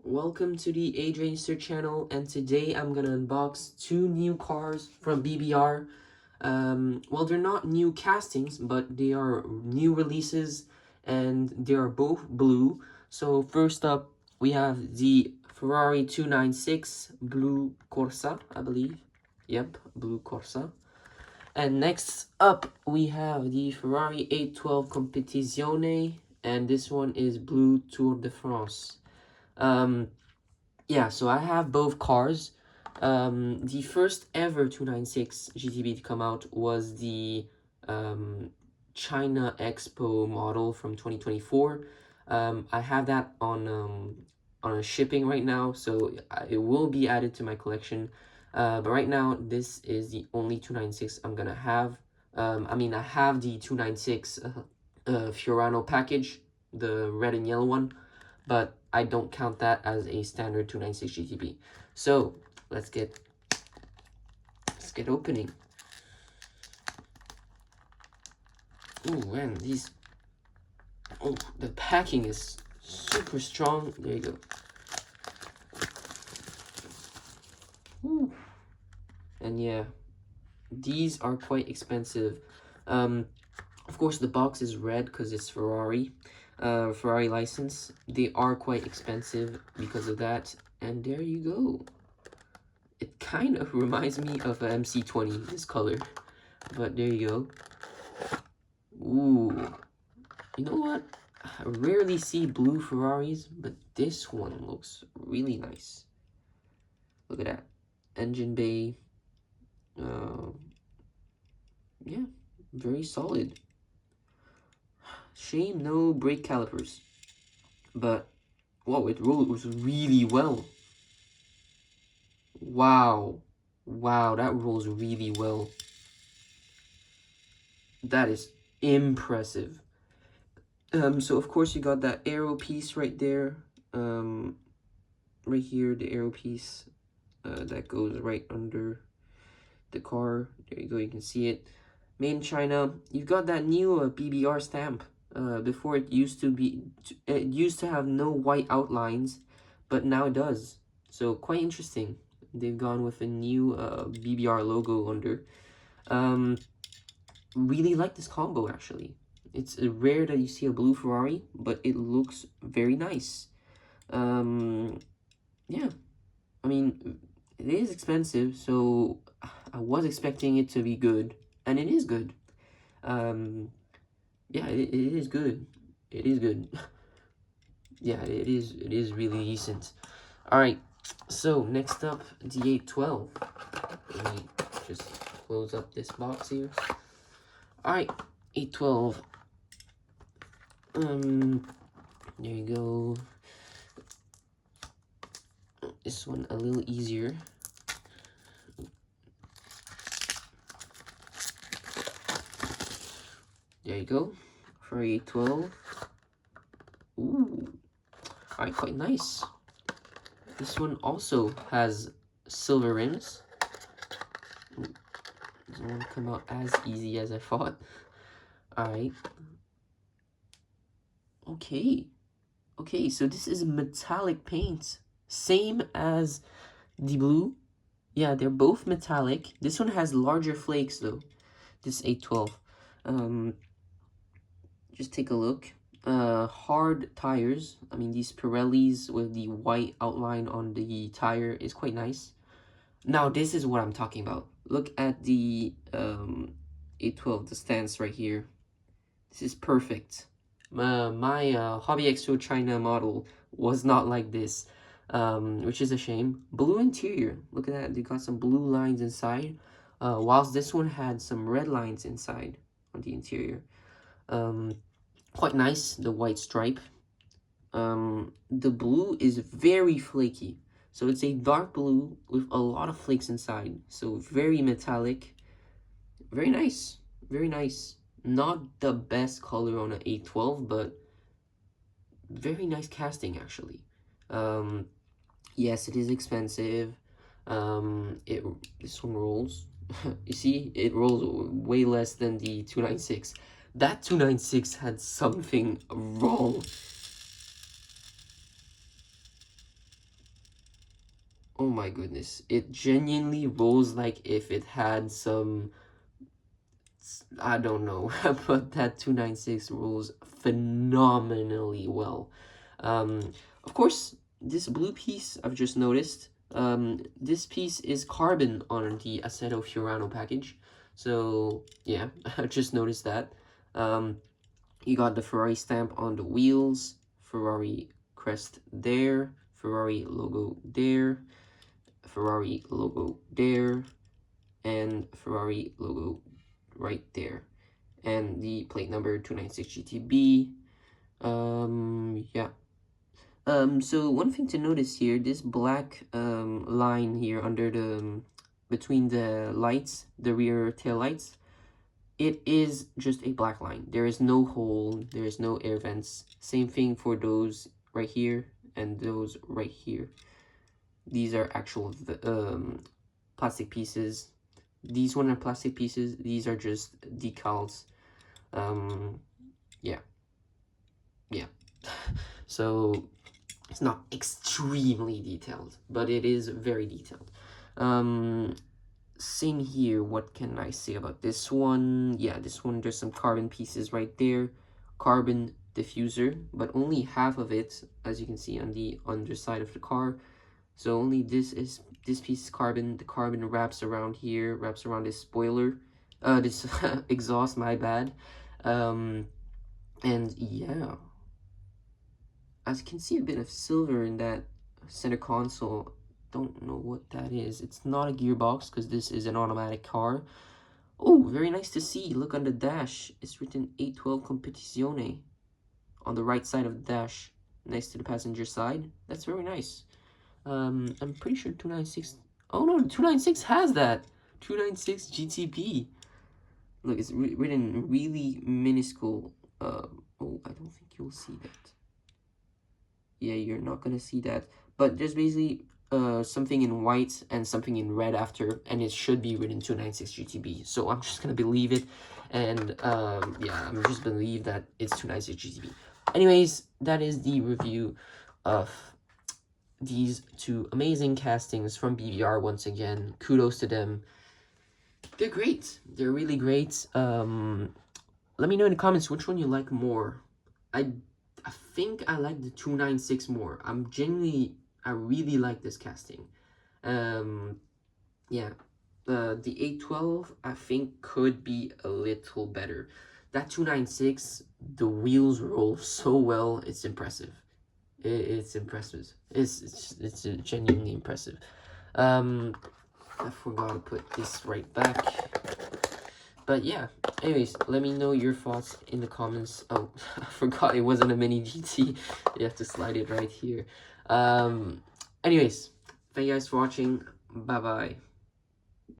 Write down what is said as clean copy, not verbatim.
welcome to the AJ channel, and today I'm gonna unbox two new cars from BBR. Well, they're not new castings, but they are new releases, and they are both blue. So first up, we have the Ferrari 296 Blue Corsa, I believe. Yep, Blue Corsa. And next up, we have the Ferrari 812 Competizione, and this one is Blue Tour de France. Yeah, so I have both cars. The first ever 296 GTB to come out was the China Expo model from 2024. I have that on a shipping right now, so it will be added to my collection. But right now, this is the only 296 I'm gonna have. I have the 296 Fiorano package, the red and yellow one, but I don't count that as a standard 296 GTB. So let's get opening. Ooh, man, the packing is super strong. There you go. Ooh. And yeah, these are quite expensive. Of course, the box is red because it's Ferrari. Ferrari license. They are quite expensive because of that. And there you go. It kind of reminds me of a MC20, this color. But there you go. Ooh. You know what? I rarely see blue Ferraris, but this one looks really nice. Look at that. Engine bay. Yeah, very solid. Shame no brake calipers. But, whoa, it rolls really well. Wow. Wow, that rolls really well. That is impressive. So of course you got that arrow piece right there. Right here, the arrow piece that goes right under the car. There you go, you can see it. Made in China. You've got that new BBR stamp. Before it used to have no white outlines, but now it does. So quite interesting. They've gone with a new BBR logo under. Really like this combo actually. It's rare that you see a blue Ferrari, but it looks very nice. Yeah, I mean, it is expensive, so I was expecting it to be good, and it is good. Yeah, it is good. It is good. Yeah, it is really decent. All right, so next up, the 812. Let me just close up this box here. All right, 812. There you go. This one a little easier. There you go. For 812. Ooh. Alright, quite nice. This one also has silver rims. Doesn't want to come out as easy as I thought. Alright. Okay, so this is metallic paint. Same as the blue. Yeah, they're both metallic. This one has larger flakes though. This 812. Just take a look. Hard tires. I mean, these Pirellis with the white outline on the tire is quite nice. Now, this is what I'm talking about. Look at the 812, the stance right here. This is perfect. My Hobby Expo China model was not like this, which is a shame. Blue interior. Look at that. They got some blue lines inside, whilst this one had some red lines inside on the interior. Quite nice, the white stripe. The blue is very flaky. So it's a dark blue with a lot of flakes inside. So very metallic. Very nice. Very nice. Not the best color on an 812, but very nice casting actually. Yes, it is expensive. This one rolls. You see, it rolls way less than the 296. That 296 had something wrong. Oh my goodness. It genuinely rolls like if it had some, I don't know, but that 296 rolls phenomenally well. Of course, this blue piece I've just noticed, this piece is carbon on the Assetto Fiorano package. So yeah, I just noticed that. Um, you got the Ferrari stamp on the wheels, Ferrari crest there, Ferrari logo there, Ferrari logo there, and Ferrari logo right there. And the plate number 296 GTB. Yeah. So one thing to notice here, this black line here under the between the lights, the rear tail lights, it is just a black line. There is no hole, there is no air vents. Same thing for those right here and those right here. These are actual plastic pieces. These one are plastic pieces. These are just decals. Yeah, yeah. So it's not extremely detailed, but it is very detailed. Same here. What can I say about this one? Yeah, this one, there's some carbon pieces right there. Carbon diffuser, but only half of it, as you can see on the underside of the car. So only this piece is carbon. The carbon wraps around here, wraps around this spoiler, this exhaust, my bad. And yeah, as you can see, a bit of silver in that center console. Don't know what that is. It's not a gearbox because this is an automatic car. Oh, very nice to see. Look on the dash. It's written 812 Competizione on the right side of the dash, next to the passenger side. That's very nice. I'm pretty sure 296. Oh no, 296 has that. 296 GTB. Look, it's written really minuscule. Oh, I don't think you'll see that. Yeah, you're not gonna see that. But there's basically something in white and something in red after, and it should be written 296 GTB. So I'm just gonna believe it, and yeah, I'm just believe that it's 296 GTB. Anyways, that is the review of these two amazing castings from BBR once again. Kudos to them. They're great. They're really great. Let me know in the comments which one you like more. I think I like the 296 more. I really like this casting. Yeah. The 812 I think could be a little better. That 296, the wheels roll so well. It's impressive. It's impressive. It's genuinely impressive. I forgot to put this right back. But yeah, anyways, let me know your thoughts in the comments. Oh, I forgot it wasn't a mini GT. You have to slide it right here. Anyways, thank you guys for watching. Bye bye.